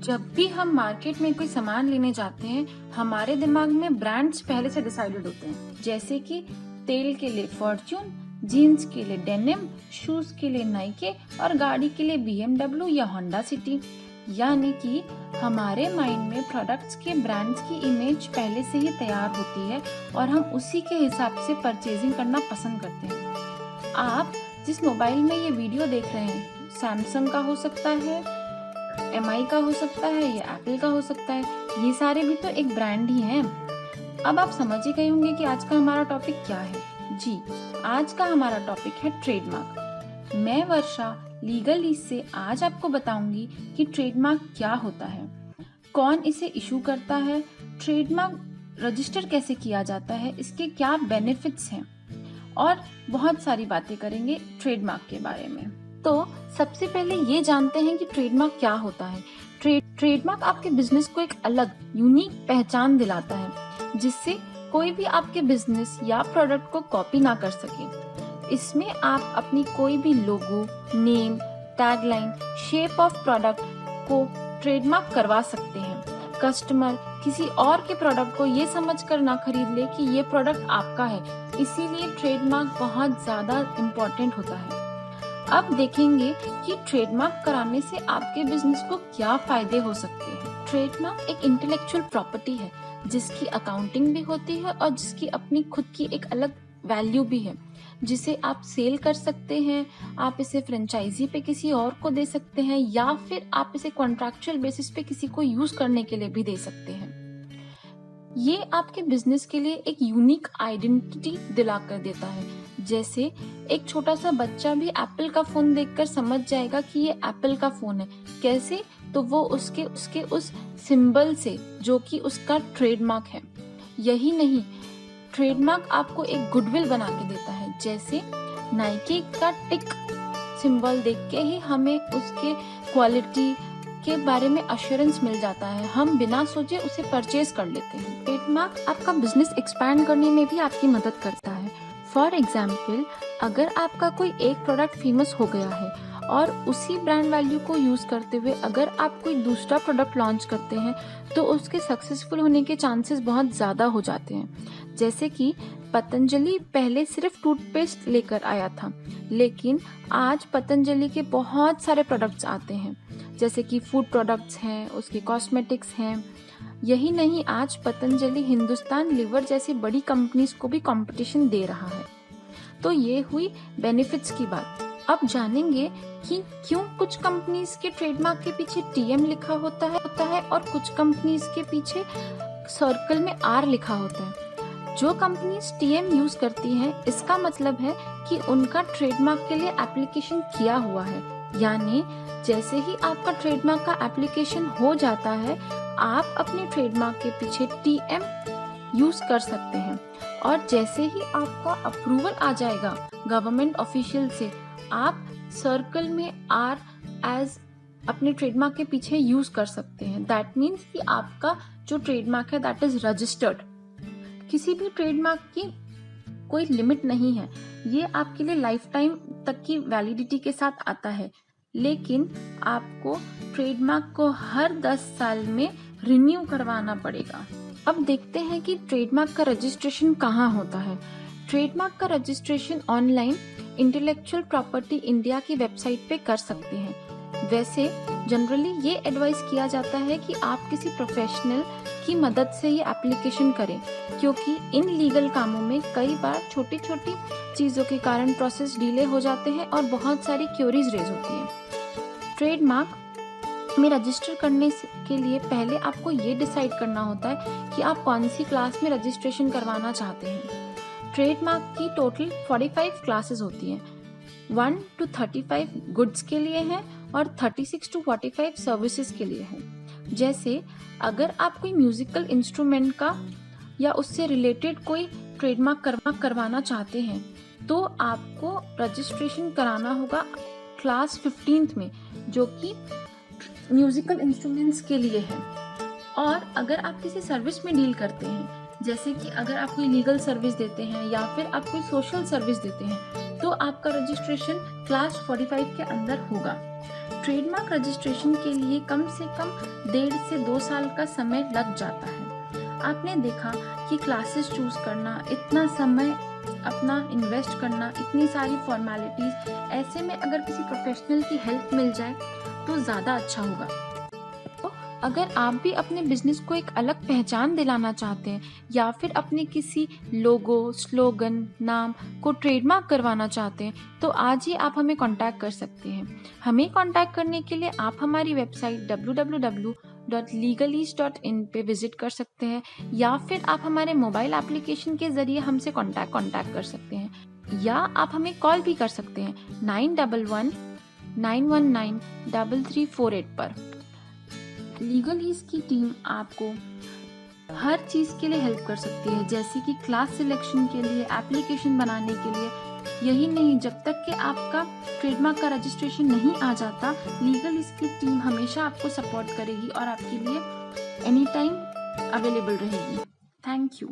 जब भी हम मार्केट में कोई सामान लेने जाते हैं, हमारे दिमाग में ब्रांड्स पहले से डिसाइडेड होते हैं, जैसे कि तेल के लिए फॉर्च्यून, जीन्स के लिए डेनिम, शूज के लिए नाइके और गाड़ी के लिए BMW या होंडा सिटी। यानी कि हमारे माइंड में प्रोडक्ट्स के ब्रांड्स की इमेज पहले से ही तैयार होती है और हम उसी के हिसाब से परचेजिंग करना पसंद करते हैं। आप जिस मोबाइल में ये वीडियो देख रहे हैं, सैमसंग का हो सकता है, MI का हो सकता है या एप्पल का हो सकता है, ये सारे भी तो एक ब्रांड ही हैं। अब आप समझ ही गए होंगे कि आज का हमारा टॉपिक क्या है। जी, आज का हमारा टॉपिक है ट्रेडमार्क। मैं वर्षा लीगल ईज से आज आपको बताऊंगी कि ट्रेडमार्क क्या होता है, कौन इसे इशू करता है, ट्रेडमार्क रजिस्टर कैसे किया जाता है, इसके क्या बेनिफिट्स हैं और बहुत सारी बातें करेंगे ट्रेडमार्क के बारे में। तो सबसे पहले ये जानते हैं कि ट्रेडमार्क क्या होता है। ट्रेडमार्क आपके बिजनेस को एक अलग यूनिक पहचान दिलाता है, जिससे कोई भी आपके बिजनेस या प्रोडक्ट को कॉपी ना कर सके। इसमें आप अपनी कोई भी logo, name, tagline, shape of product को ट्रेडमार्क करवा सकते हैं। कस्टमर किसी और के प्रोडक्ट को ये समझकर ना खरीद ले कि ये प्रोडक्ट आपका है, इसीलिए ट्रेडमार्क बहुत ज्यादा इम्पोर्टेंट होता है। अब देखेंगे कि ट्रेडमार्क कराने से आपके बिजनेस को क्या फायदे हो सकते हैं। ट्रेडमार्क एक इंटेलेक्चुअल प्रॉपर्टी है जिसकी अकाउंटिंग भी होती है और जिसकी अपनी खुद की एक अलग वैल्यू भी है, जिसे आप सेल कर सकते हैं, आप इसे फ्रेंचाइजी पे किसी और को दे सकते हैं या फिर आप इसे कॉन्ट्रैक्चुअल बेसिस पे किसी को यूज करने के लिए भी दे सकते हैं। ये आपके बिजनेस के लिए एक यूनिक आइडेंटिटी दिला कर देता है। जैसे एक छोटा सा बच्चा भी एप्पल का फोन देखकर समझ जाएगा कि ये एप्पल का फोन है। कैसे? तो वो उसके उस सिंबल से, जो कि उसका ट्रेडमार्क है। यही नहीं, ट्रेडमार्क आपको एक गुडविल बना के देता है। जैसे नाइकी का टिक सिंबल देख के ही हमें उसके क्वालिटी के बारे में अश्योरेंस मिल जाता है, हम बिना सोचे उसे परचेज कर लेते हैं। ट्रेडमार्क आपका बिजनेस एक्सपैंड करने में भी आपकी मदद करता है। फॉर एग्जाम्पल, अगर आपका कोई एक प्रोडक्ट फेमस हो गया है और उसी ब्रांड वैल्यू को यूज करते हुए अगर आप कोई दूसरा प्रोडक्ट लॉन्च करते हैं तो उसके सक्सेसफुल होने के चांसेस बहुत ज्यादा हो जाते हैं। जैसे कि पतंजलि पहले सिर्फ टूथपेस्ट लेकर आया था, लेकिन आज पतंजलि के बहुत सारे प्रोडक्ट्स आते हैं, जैसे कि फूड प्रोडक्ट्स हैं, उसके कॉस्मेटिक्स हैं। यही नहीं, आज पतंजलि हिंदुस्तान लीवर जैसी बड़ी कंपनीज को भी कंपटीशन दे रहा है। तो ये हुई बेनिफिट्स की बात। अब जानेंगे कि क्यों कुछ कंपनीज के ट्रेडमार्क के पीछे TM लिखा होता है और कुछ कंपनीज के पीछे सर्कल में R लिखा होता है। जो कंपनीज TM यूज करती हैं, इसका मतलब है कि उनका ट्रेडमार्क के लिए एप्लीकेशन किया हुआ है। यानी जैसे ही आपका ट्रेडमार्क का एप्लीकेशन हो जाता है, आप अपने ट्रेडमार्क के पीछे TM यूज कर सकते हैं और जैसे ही आपका अप्रूवल आ जाएगा गवर्नमेंट ऑफिशियल से, आप सर्कल में R एज अपने ट्रेडमार्क के पीछे यूज कर सकते हैं। दैट मीन्स कि आपका जो ट्रेडमार्क है दैट इज रजिस्टर्ड। किसी भी ट्रेडमार्क की कोई लिमिट नहीं है, ये आपके लिए लाइफ टाइम तक की वैलिडिटी के साथ आता है, लेकिन आपको ट्रेडमार्क को हर 10 साल में रिन्यू करवाना पड़ेगा। अब देखते हैं कि ट्रेडमार्क का रजिस्ट्रेशन कहाँ होता है। ट्रेडमार्क का registration online intellectual property India की वेबसाइट पे कर सकते हैं। वैसे जनरली ये एडवाइस किया जाता है कि आप किसी प्रोफेशनल की मदद से ये एप्लीकेशन करें, क्योंकि इन लीगल कामों में कई बार छोटी छोटी चीजों के कारण प्रोसेस डिले हो जाते हैं और बहुत सारी क्यूरीज रेज होती है। ट्रेडमार्क में रजिस्टर करने के लिए पहले आपको ये डिसाइड करना होता है कि आप कौन सी क्लास में रजिस्ट्रेशन करवाना चाहते हैं। ट्रेडमार्क की टोटल 45 क्लासेस होती हैं। 1 to 35 गुड्स के लिए हैं और 36 to 45 सर्विसेज के लिए हैं। जैसे अगर आप कोई म्यूजिकल इंस्ट्रूमेंट का या उससे रिलेटेड कोई ट्रेडमार्क करवाना चाहते हैं तो आपको रजिस्ट्रेशन कराना होगा क्लास 15th में, जो कि म्यूजिकल इंस्ट्रूमेंट्स के लिए है। और अगर आप किसी सर्विस में डील करते हैं, जैसे कि अगर आप कोई लीगल सर्विस देते हैं या फिर आप कोई सोशल सर्विस देते हैं, तो आपका रजिस्ट्रेशन क्लास 45 के अंदर होगा। ट्रेडमार्क रजिस्ट्रेशन के लिए कम से कम 1.5 से 2 साल का समय लग जाता है। आपने देखा कि क्लासेस चूज करना, इतना समय अपना इन्वेस्ट करना, इतनी सारी फॉर्मेलिटीज, ऐसे में अगर किसी प्रोफेशनल की हेल्प मिल जाए तो ज़्यादा अच्छा होगा। तो अगर आप भी अपने बिजनेस को एक अलग पहचान दिलाना चाहते हैं या फिर अपने किसी लोगो, स्लोगन, नाम को ट्रेडमार्क करवाना चाहते हैं तो आज ही आप हमें कांटेक्ट कर सकते हैं। हमें कांटेक्ट करने के लिए आप हमारी वेबसाइट www.legalease.in पे विजिट कर सकते हैं या फिर आप हमारे मोबाइल एप्लीकेशन के जरिए हमसे कांटेक्ट कर सकते हैं या आप हमें कॉल भी कर सकते हैं 9119193348 पर। लीगल ईज की टीम आपको हर चीज़ के लिए हेल्प कर सकती है, जैसे कि क्लास सिलेक्शन के लिए, एप्लीकेशन बनाने के लिए। यही नहीं, जब तक कि आपका ट्रेडमार्क का रजिस्ट्रेशन नहीं आ जाता, लीगल ईज की टीम हमेशा आपको सपोर्ट करेगी और आपके लिए एनी टाइम अवेलेबल रहेगी। Thank you.